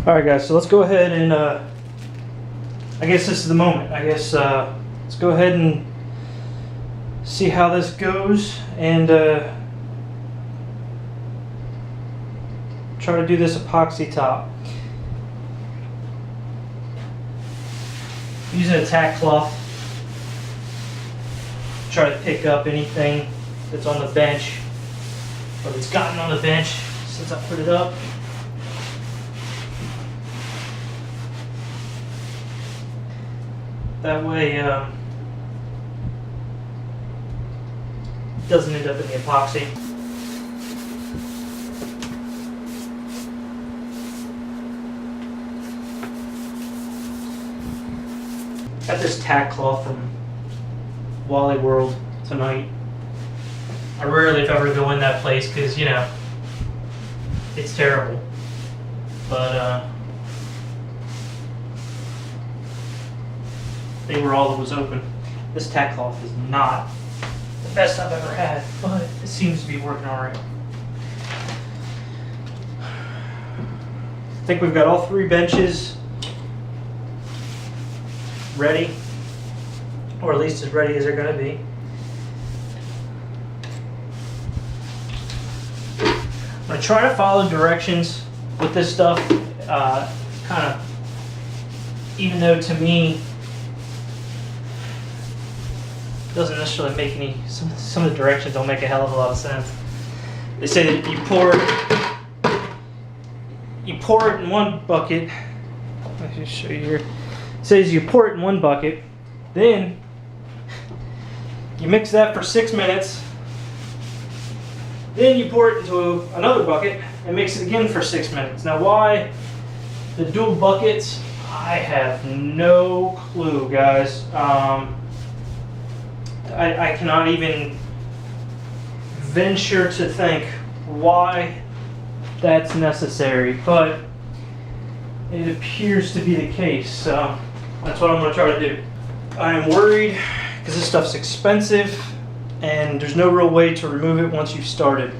Alright guys, so let's go ahead and I guess this is the moment. I guess let's go ahead and see how this goes and try to do this epoxy top. Using a tack cloth, try to pick up anything that's on the bench or that's gotten on the bench since I put it up. That way it doesn't end up in the epoxy. Got this tack cloth from Wally World tonight. I rarely if ever go in that place because, you know, it's terrible. But they were all that was open. This tack cloth is not the best I've ever had, but it seems to be working alright. I think we've got all 3 benches ready, or at least as ready as they're going to be. I'm going to try to follow directions with this stuff, kind of, even though to me it doesn't necessarily make any, some of the directions don't make a hell of a lot of sense. They say that you pour it in one bucket. Let me just show you here. It says you pour it in one bucket, then you mix that for 6 minutes, then you pour it into another bucket and mix it again for 6 minutes. Now why the dual buckets, I have no clue, guys. I cannot even venture to think why that's necessary, but it appears to be the case, so that's what I'm going to try to do. I am worried because this stuff's expensive and there's no real way to remove it once you've started.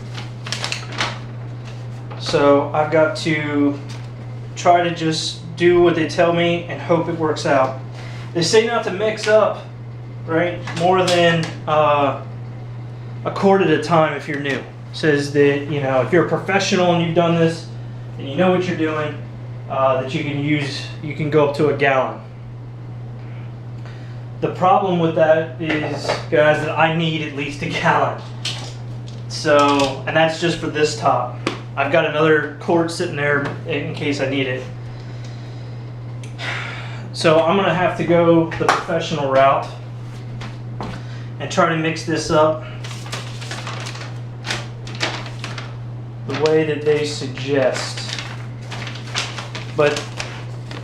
So I've got to try to just do what they tell me and hope it works out. They say not to mix up, right, more than a quart at a time if you're new. It says that, you know, if you're a professional and you've done this and you know what you're doing, that you can go up to a gallon. The problem with that is, guys, that I need at least a gallon. So, and that's just for this top. I've got another quart sitting there in case I need it. So I'm gonna have to go the professional route and try to mix this up the way that they suggest, but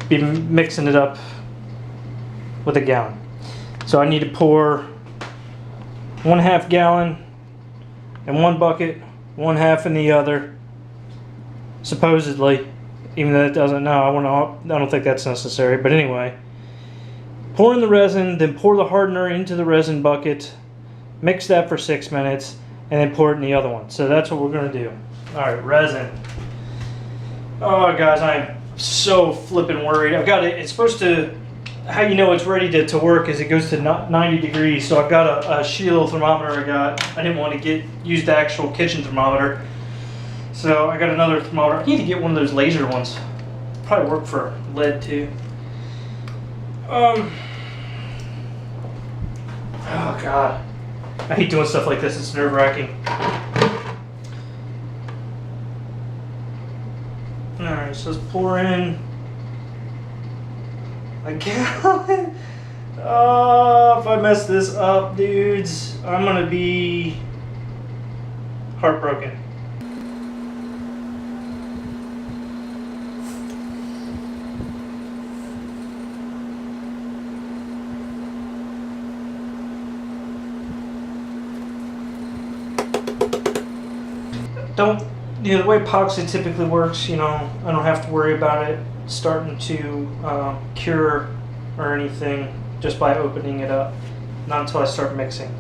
be mixing it up with a gallon. So I need to pour 1/2 gallon in one bucket, 1/2 in the other, supposedly, even though it doesn't. No, I don't think that's necessary, but anyway. Pour in the resin, then pour the hardener into the resin bucket, mix that for 6 minutes, and then pour it in the other one. So that's what we're going to do. Alright, resin. Oh guys, I'm so flippin' worried. I've got it, it's supposed to, how you know it's ready to work is it goes to 90 degrees. So I've got a shitty little thermometer I didn't want to use the actual kitchen thermometer. So I got another thermometer. I need to get one of those laser ones. Probably work for lead too. Oh God. I hate doing stuff like this, it's nerve-wracking. Alright, so let's pour in a gallon. Oh, if I mess this up, dudes, I'm gonna be heartbroken. You know, the way epoxy typically works, you know, I don't have to worry about it starting to cure or anything just by opening it up. Not until I start mixing.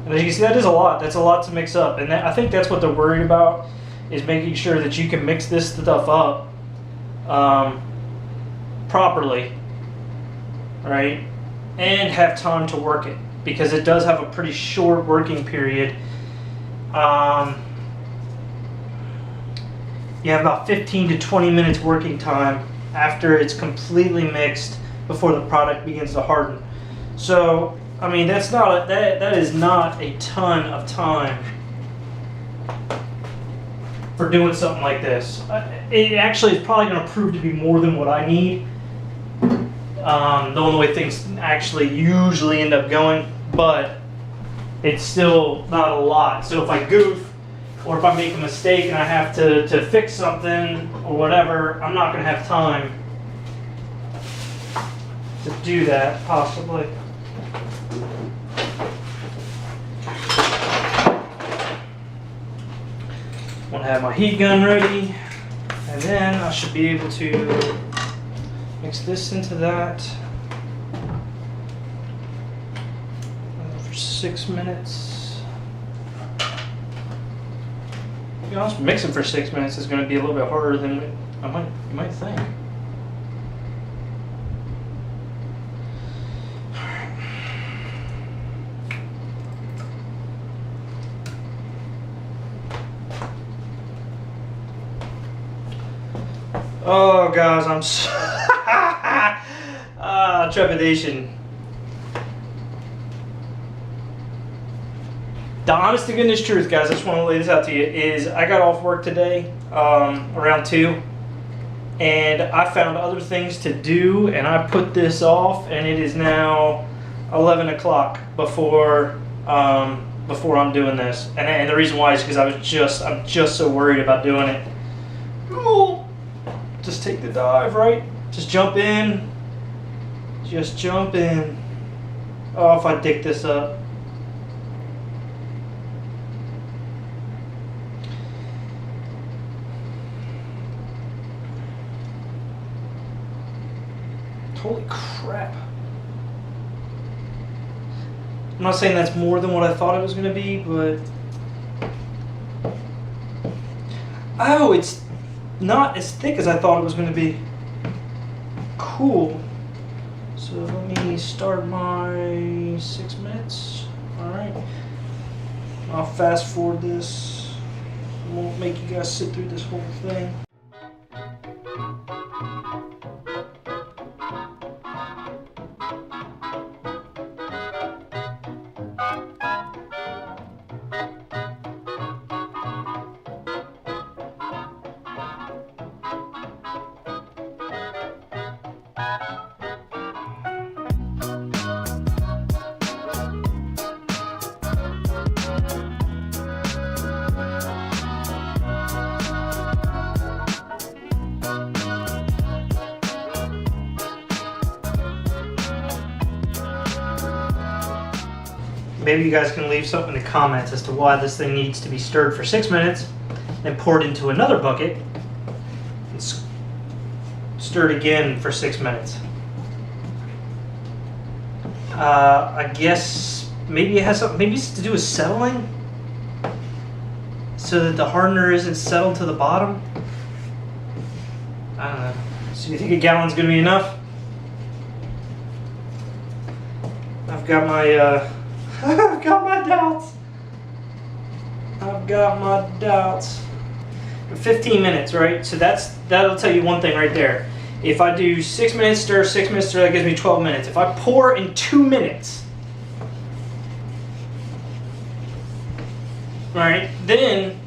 And as you can see, that is a lot. That's a lot to mix up. And I think that's what they're worried about, is making sure that you can mix this stuff up properly, right? And have time to work it, because it does have a pretty short working period. You have about 15 to 20 minutes working time after it's completely mixed before the product begins to harden. So, I mean, that is not a ton of time for doing something like this. It actually is probably going to prove to be more than what I need, knowing the way things actually usually end up going, but it's still not a lot. So if I goof, or if I make a mistake and I have to fix something or whatever, I'm not going to have time to do that, possibly. I'm going to have my heat gun ready, and then I should be able to mix this into that for 6 minutes. To be honest, mixing for 6 minutes is going to be a little bit harder than you might think. Oh, guys, I'm so trepidation. The honest to goodness truth, guys, I just want to lay this out to you, is I got off work today around 2, and I found other things to do, and I put this off, and it is now 11 o'clock before I'm doing this. And the reason why is because I'm just so worried about doing it. Ooh. Just take the dive, right? Just jump in. Just jump in. Oh, if I dick this up. Holy crap. I'm not saying that's more than what I thought it was going to be, but... Oh, it's not as thick as I thought it was going to be. Cool. So let me start my 6 minutes. Alright. I'll fast forward this. I won't make you guys sit through this whole thing. Maybe you guys can leave something in the comments as to why this thing needs to be stirred for 6 minutes, then poured into another bucket, and stirred again for 6 minutes. I guess maybe it has something, maybe it's to do with settling, so that the hardener isn't settled to the bottom. I don't know. So you think a gallon's gonna be enough? I've got my I've got my doubts. I've got my doubts. 15 minutes, right? So that'll tell you one thing right there. If I do 6 minutes stir, 6 minutes stir, that gives me 12 minutes. If I pour in 2 minutes, right, then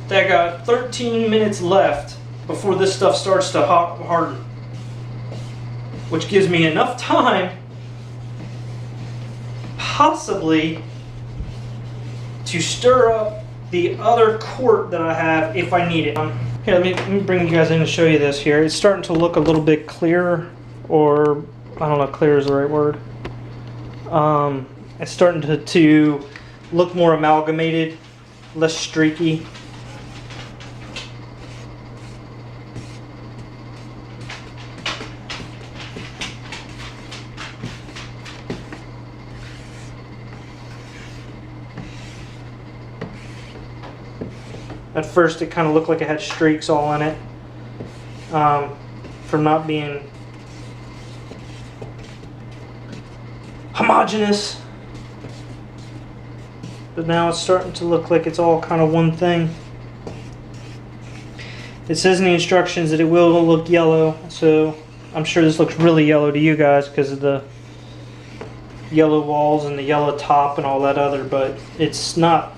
that got 13 minutes left before this stuff starts to harden, which gives me enough time possibly to stir up the other quart that I have if I need it. Here, let me bring you guys in and show you this here. It's starting to look a little bit clearer, or I don't know if clear is the right word. It's starting to look more amalgamated, less streaky. At first it kind of looked like it had streaks all in it from not being homogeneous. But now it's starting to look like it's all kind of one thing. It says in the instructions that it will look yellow, so I'm sure this looks really yellow to you guys because of the yellow walls and the yellow top and all that other, but it's not.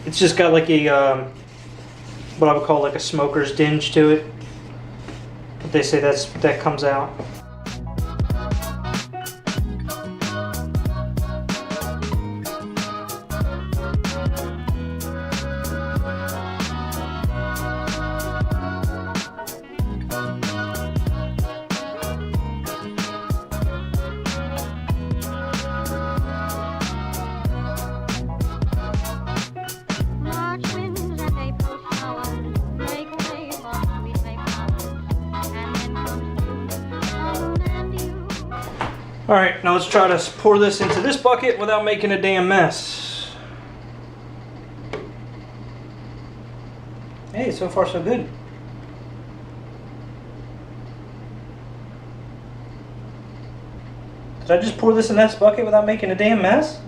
It's just got like a what I would call like a smoker's dinge to it. But they say that comes out. Alright, now let's try to pour this into this bucket without making a damn mess. Hey, so far so good. Did I just pour this in this bucket without making a damn mess?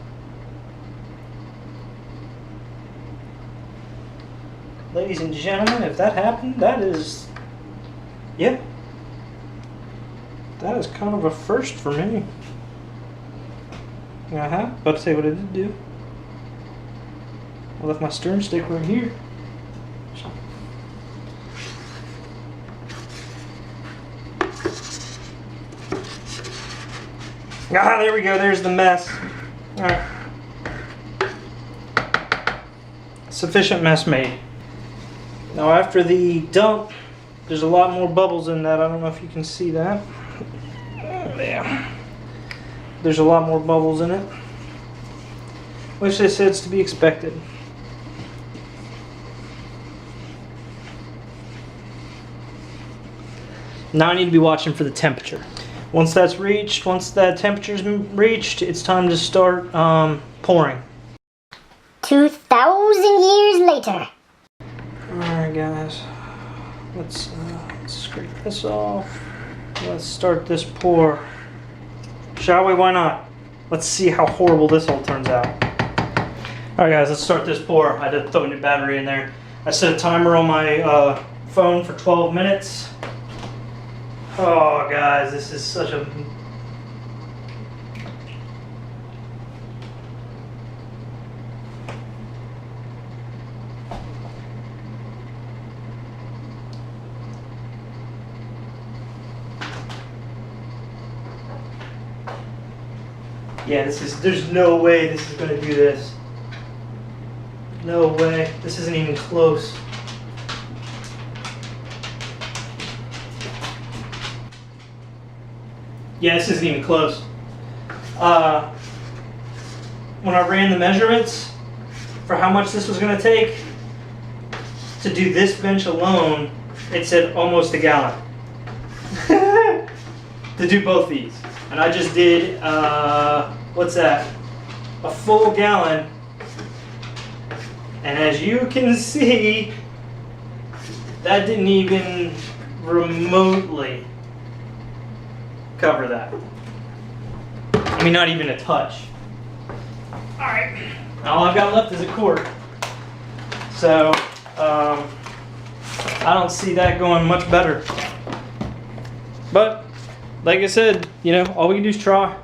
Ladies and gentlemen, if that happened, that is... yeah. That is kind of a first for me. About to say what I did do. I left my stirring stick right here. There we go. There's the mess. Alright. Sufficient mess made. Now after the dump, there's a lot more bubbles in that. I don't know if you can see that. Yeah. There's a lot more bubbles in it, which they said is to be expected. Now I need to be watching for the temperature. Once that temperature's reached, it's time to start pouring. 2,000 years later. Alright guys, let's scrape this off. Let's start this pour. Shall we? Why not? Let's see how horrible this all turns out. Alright guys, let's start this pour. I did throw a new battery in there. I set a timer on my phone for 12 minutes. Oh guys, this is such a... yeah, there's no way this is going to do this. No way. This isn't even close. Yeah, this isn't even close. When I ran the measurements for how much this was going to take to do this bench alone, it said almost a gallon. To do both these. And I just did, what's that? A full gallon. And as you can see, that didn't even remotely cover that. I mean, not even a touch. Alright, all I've got left is a quart. So, I don't see that going much better. But, like I said, you know, all we can do is try.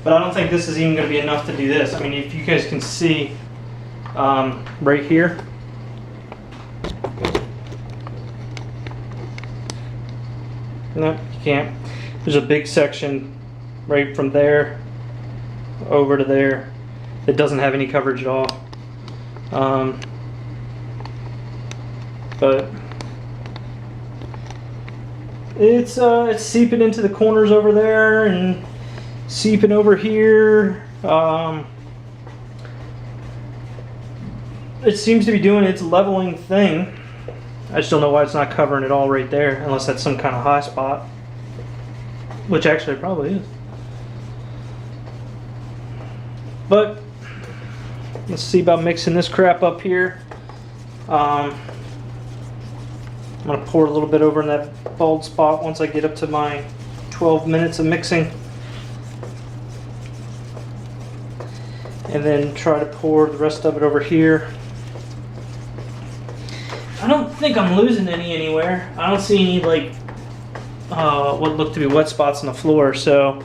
But I don't think this is even going to be enough to do this. I mean, if you guys can see right here. No, you can't. There's a big section right from there over to there that doesn't have any coverage at all. But it's seeping into the corners over there and seeping over here. It seems to be doing its leveling thing. I just don't know why it's not covering it all right there, unless that's some kind of high spot, which actually it probably is. But let's see about mixing this crap up here. I'm going to pour a little bit over in that bald spot once I get up to my 12 minutes of mixing. And then try to pour the rest of it over here. I don't think I'm losing any anywhere. I don't see any like what look to be wet spots on the floor, so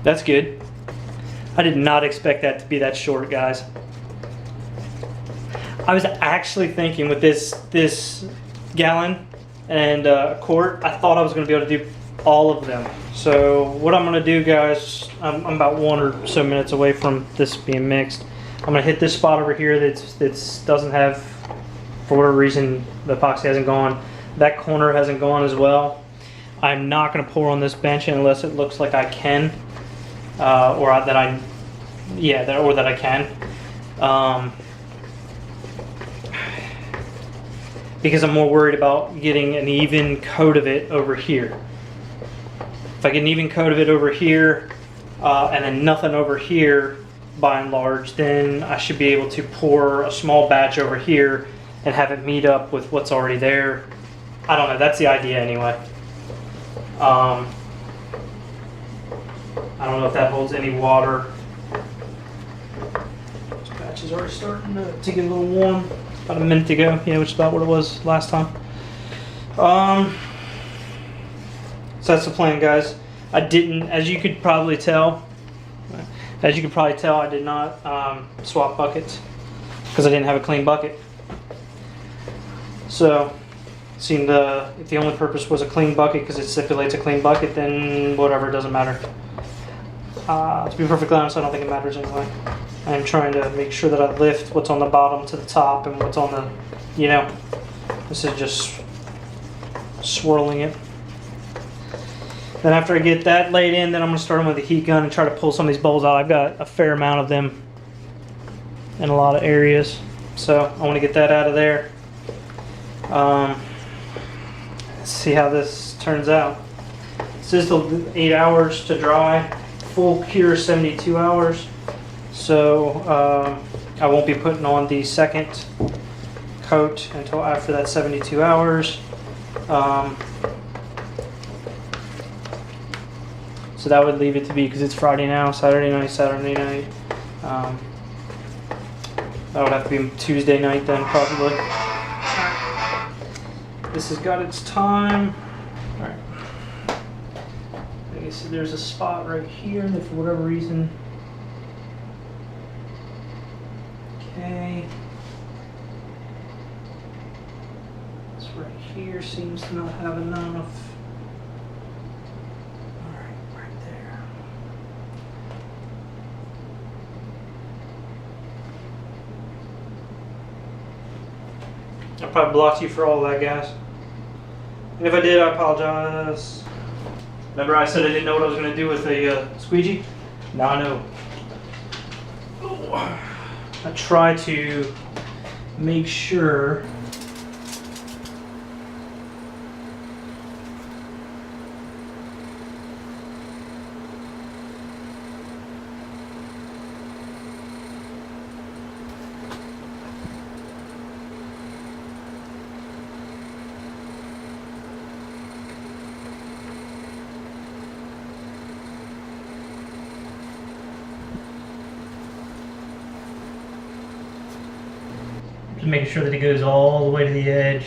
that's good. I did not expect that to be that short, guys. I was actually thinking with this gallon and a quart, I thought I was going to be able to do all of them. So what I'm going to do, guys, I'm about 1 or so minutes away from this being mixed. I'm going to hit this spot over here that doesn't have, for whatever reason, the epoxy hasn't gone. That corner hasn't gone as well. I'm not going to pour on this bench unless it looks like I can, or that I can. Because I'm more worried about getting an even coat of it over here. If I get an even coat of it over here, and then nothing over here, by and large, then I should be able to pour a small batch over here and have it meet up with what's already there. I don't know, that's the idea anyway. I don't know if that holds any water. This batch is already starting to get a little warm. About a minute ago, yeah, which is about what it was last time. So that's the plan, guys. I didn't, as you could probably tell, I did not swap buckets because I didn't have a clean bucket. So, seemed if the only purpose was a clean bucket because it stipulates a clean bucket, then whatever, it doesn't matter. To be perfectly honest, I don't think it matters anyway. I'm trying to make sure that I lift what's on the bottom to the top and what's on the, this is just swirling it. Then after I get that laid in, then I'm going to start them with the heat gun and try to pull some of these bowls out. I've got a fair amount of them in a lot of areas. So I want to get that out of there. Let's see how this turns out. This is the 8 hours to dry. Full cure 72 hours. So I won't be putting on the second coat until after that 72 hours. So that would leave it to be, because it's Friday now, Saturday night. That would have to be Tuesday night then, probably. This has got its time. All right. I guess there's a spot right here that for whatever reason. Okay. This right here seems to not have enough. Alright, right there. I probably blocked you for all that, guys. And if I did, I apologize. Remember I said I didn't know what I was going to do with a squeegee? Now I know. Oh. I try to make sure just making sure that it goes all the way to the edge.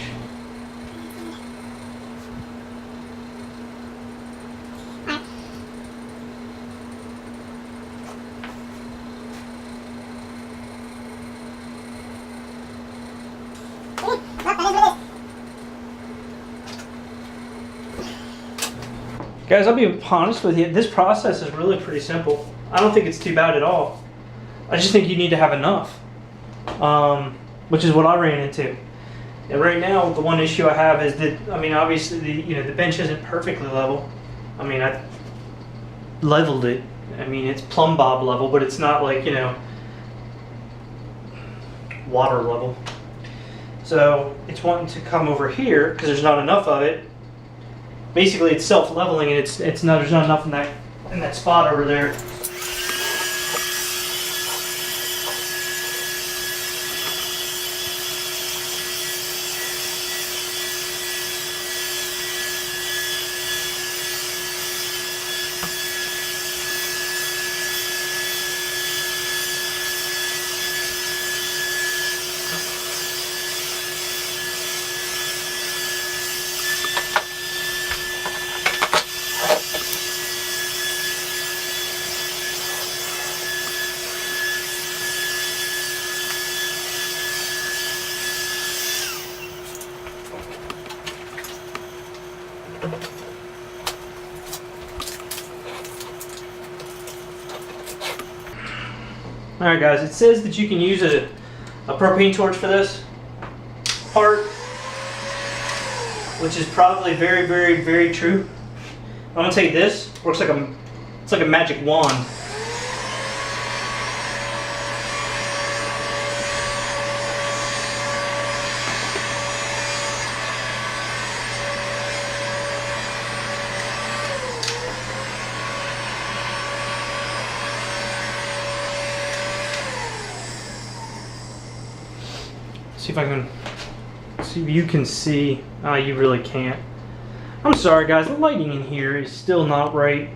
Guys, I'll be honest with you, this process is really pretty simple. I don't think it's too bad at all. I just think you need to have enough, which is what I ran into. And right now, the one issue I have is that, I mean, obviously, the bench isn't perfectly level. I mean, I leveled it. I mean, it's plumb bob level, but it's not like, water level. So it's wanting to come over here because there's not enough of it. Basically, it's self-leveling, and it's not, there's not enough in that spot over there. Alright guys, it says that you can use a propane torch for this part, which is probably very, very, very true. I'm gonna take this, works like it's like a magic wand. See if I can see if you can see. You really can't. I'm sorry guys, the lighting in here is still not right.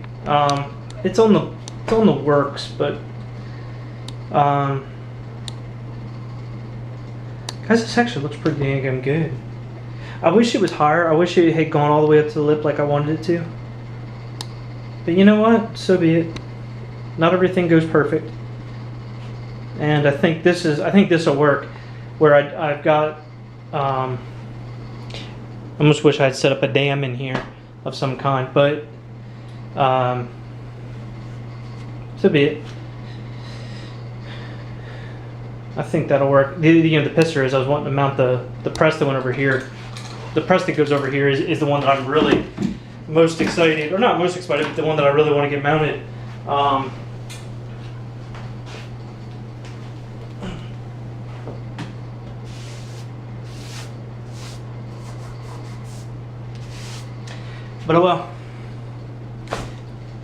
It's on the works, but guys, this actually looks pretty dang good. I wish it was higher. I wish it had gone all the way up to the lip like I wanted it to. But you know what? So be it. Not everything goes perfect. And I think this will work. Where I've got, I almost wish I had set up a dam in here of some kind, but so be it. I think that'll work. The pisser is I was wanting to mount the press that went over here. The press that goes over here is the one that I'm really most excited, or not most excited, but the one that I really want to get mounted. But oh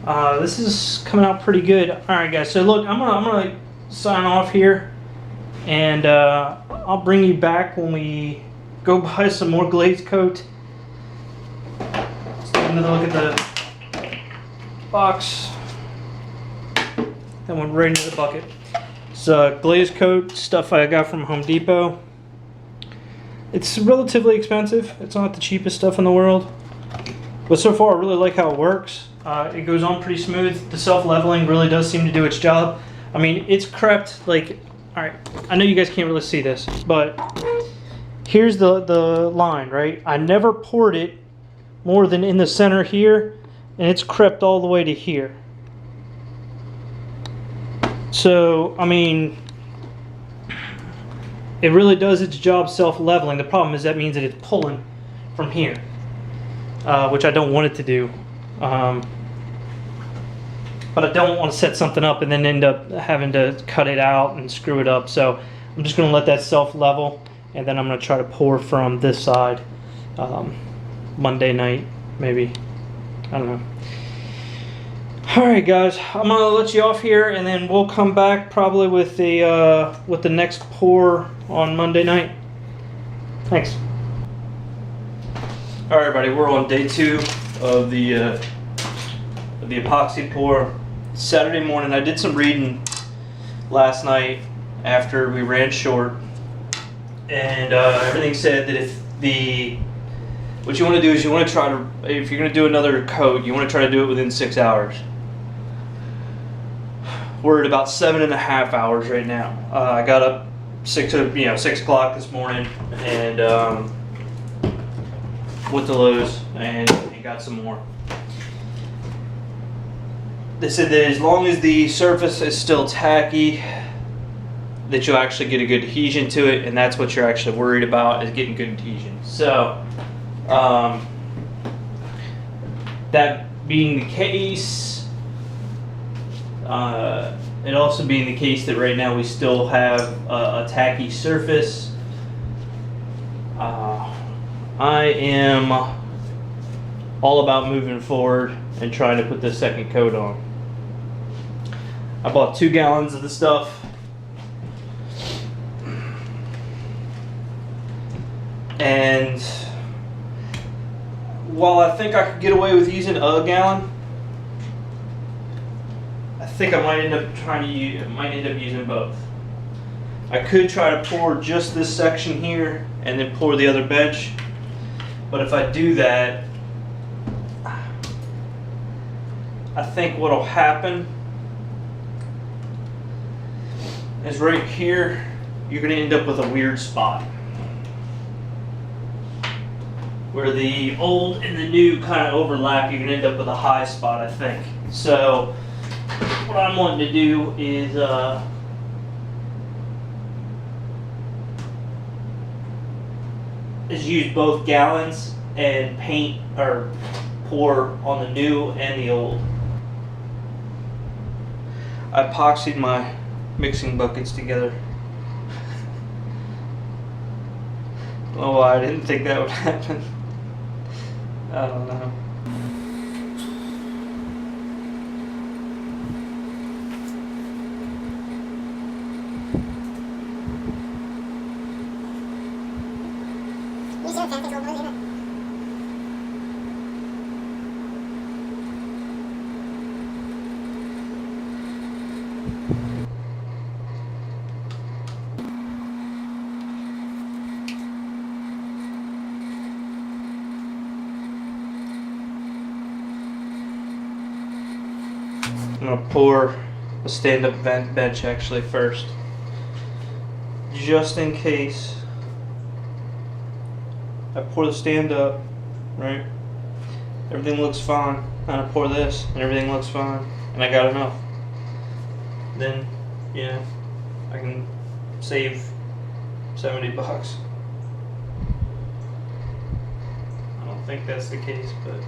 well. This is coming out pretty good. All right, guys. So look, I'm gonna sign off here, and I'll bring you back when we go buy some more glaze coat. Let's take another look at the box. That went right into the bucket. It's glaze coat stuff I got from Home Depot. It's relatively expensive. It's not the cheapest stuff in the world. But so far, I really like how it works. It goes on pretty smooth. The self-leveling really does seem to do its job. I mean, it's crept like, all right, I know you guys can't really see this, but here's the line, right? I never poured it more than in the center here, and it's crept all the way to here. So, I mean, it really does its job self-leveling. The problem is that means that it's pulling from here. Which I don't want it to do, but I don't want to set something up and then end up having to cut it out and screw it up. So I'm just going to let that self-level, and then I'm going to try to pour from this side Monday night, maybe. I don't know. Alright guys, I'm going to let you off here, and then we'll come back probably with the next pour on Monday night. Thanks. Alright everybody, we're on day 2 of the epoxy pour. Saturday morning, I did some reading last night after we ran short, and everything said that what you want to do is you want to try to, if you're going to do another coat, you want to try to do it within 6 hours. We're at about 7.5 hours right now. I got up 6 o'clock this morning, and went to Lowe's and got some more. They said that as long as the surface is still tacky, that you'll actually get a good adhesion to it, and that's what you're actually worried about, is getting good adhesion. So that being the case, it also being the case that right now we still have a tacky surface, I am all about moving forward and trying to put this second coat on. I bought 2 gallons of the stuff. And while I think I could get away with using a gallon, I think I might end up using both. I could try to pour just this section here and then pour the other bench, but if I do that, I think what'll happen is right here, you're gonna end up with a weird spot where the old and the new kind of overlap. You're gonna end up with a high spot, I think. So what I'm wanting to do is use both gallons and paint or pour on the new and the old. I epoxied my mixing buckets together. Oh, I didn't think that would happen. I don't know. I'm gonna pour a stand-up bench actually first, just in case. I pour the stand-up, right? Everything looks fine. And I pour this, and everything looks fine, and I got enough. Then, I can save $70. I don't think that's the case, but.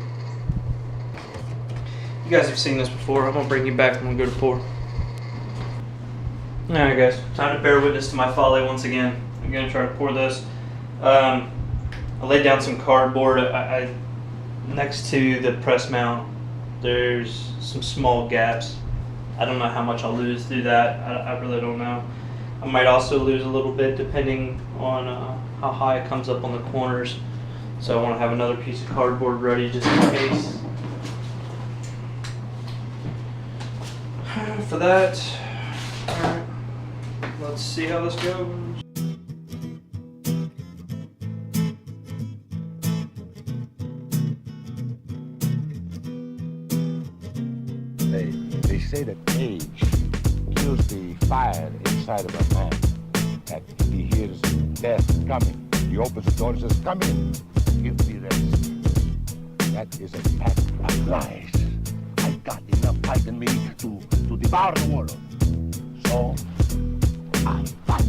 You guys have seen this before. I'm gonna bring you back when we go to pour. Alright guys, time to bear witness to my folly once again. I'm gonna try to pour this. I laid down some cardboard. Next to the press mount, there's some small gaps. I don't know how much I'll lose through that. I really don't know. I might also lose a little bit depending on how high it comes up on the corners. So I want to have another piece of cardboard ready just in case. For that, alright, let's see how this goes. They say that age kills the fire inside of a man. That if he hears death coming, he opens the door and says, "Come in, give me rest." That is a pack of lies. I got enough fight in me to devour the world. So I fight.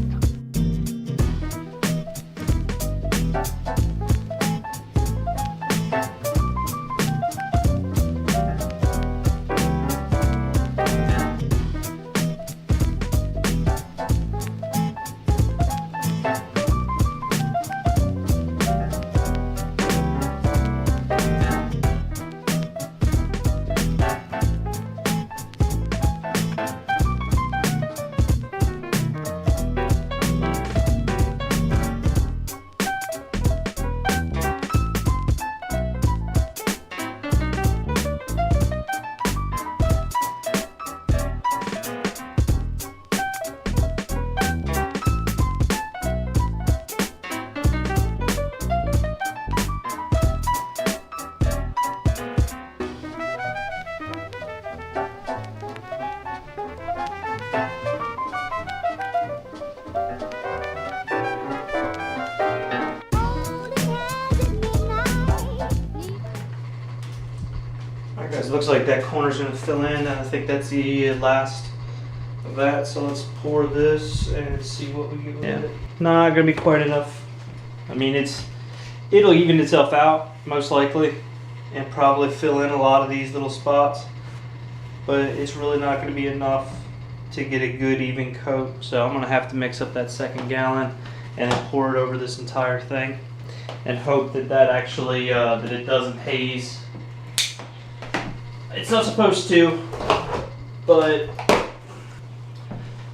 it looks like that corner's gonna fill in, and I think that's the last of that. So let's pour this and see what we get with it. Not gonna be quite enough. I mean, it'll even itself out most likely, and probably fill in a lot of these little spots, but it's really not gonna be enough to get a good even coat. So I'm gonna have to mix up that 2nd gallon and then pour it over this entire thing, and hope that that actually that it doesn't haze. It's not supposed to, but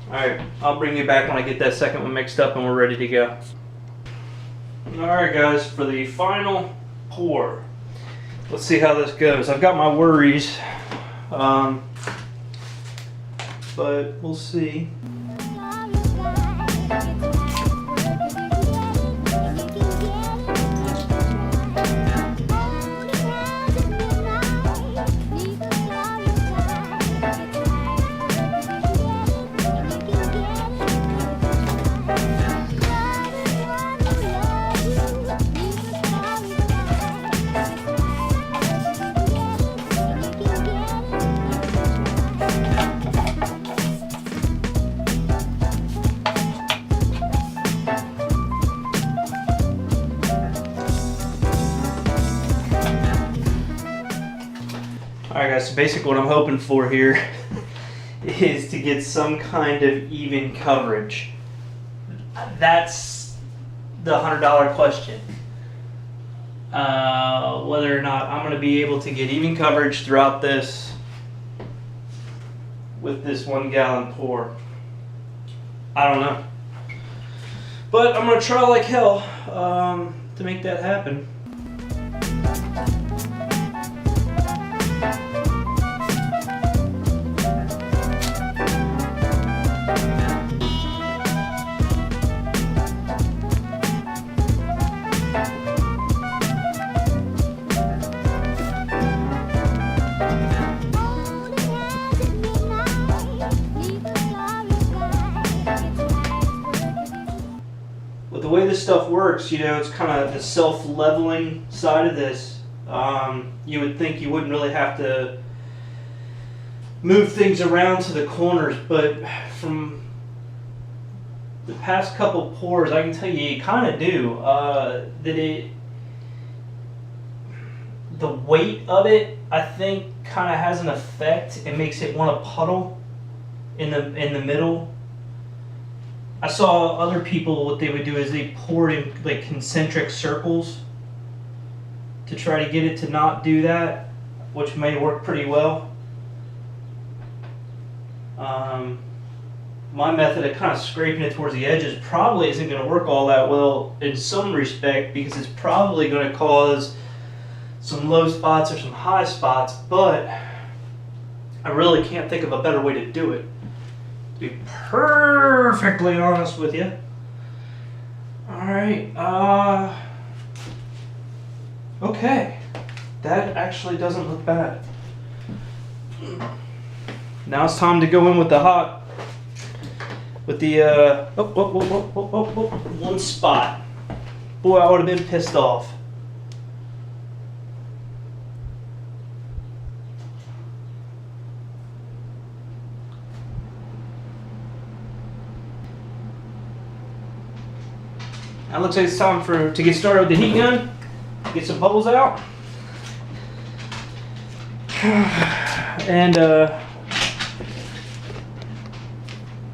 alright, I'll bring you back when I get that 2nd one mixed up and we're ready to go. Alright guys, for the final pour, let's see how this goes. I've got my worries, but we'll see. Alright guys, so basically what I'm hoping for here is to get some kind of even coverage. That's the $100 question. Whether or not I'm going to be able to get even coverage throughout this with this 1 gallon pour. I don't know. But I'm going to try like hell to make that happen. The way this stuff works, you know, it's kind of the self-leveling side of this. You would think you wouldn't really have to move things around to the corners, but from the past couple pours, I can tell you, you kind of do. The weight of it, I think, kind of has an effect. It makes it want to puddle in the middle. I saw other people, what they would do is they poured in like concentric circles to try to get it to not do that, which may work pretty well. My method of kind of scraping it towards the edges probably isn't going to work all that well in some respect, because it's probably going to cause some low spots or some high spots, but I really can't think of a better way to do it, to be perfectly honest with you. Alright, okay, that actually doesn't look bad. Now it's time to go in with the hot, with the, one spot. Boy, I would have been pissed off. Now it looks like it's time to get started with the heat gun, get some bubbles out, and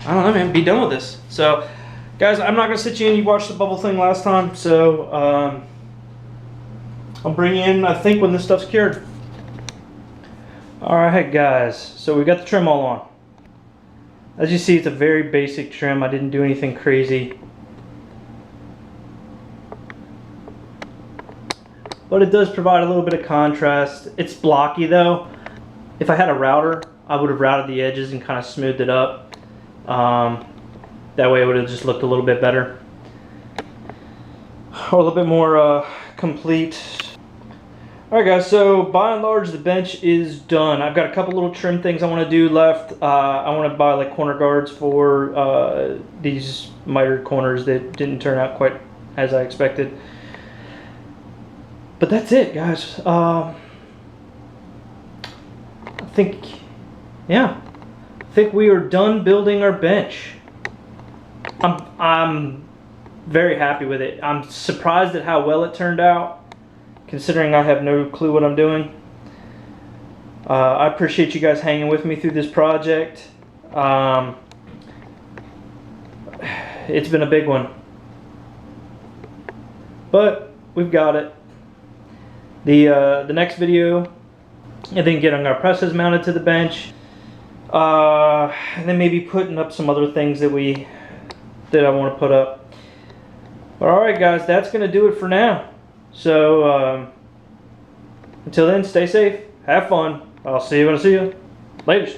I don't know, man, be done with this. So, guys, I'm not going to sit you in. You watched the bubble thing last time, so I'll bring you in, I think, when this stuff's cured. Alright, guys, so we got the trim all on. As you see, it's a very basic trim. I didn't do anything crazy. But it does provide a little bit of contrast. It's blocky though. If I had a router, I would have routed the edges and kind of smoothed it up. That way it would have just looked a little bit better. Or a little bit more complete. Alright guys, so by and large the bench is done. I've got a couple little trim things I want to do left. I want to buy like corner guards for these mitered corners that didn't turn out quite as I expected. But that's it, guys. think we are done building our bench. I'm very happy with it. I'm surprised at how well it turned out, considering I have no clue what I'm doing. I appreciate you guys hanging with me through this project. It's been a big one, but we've got it. The next video, and then getting our presses mounted to the bench, and then maybe putting up some other things that I want to put up. But all right, guys, that's gonna do it for now. So until then, stay safe, have fun. I'll see you when I see you. Later.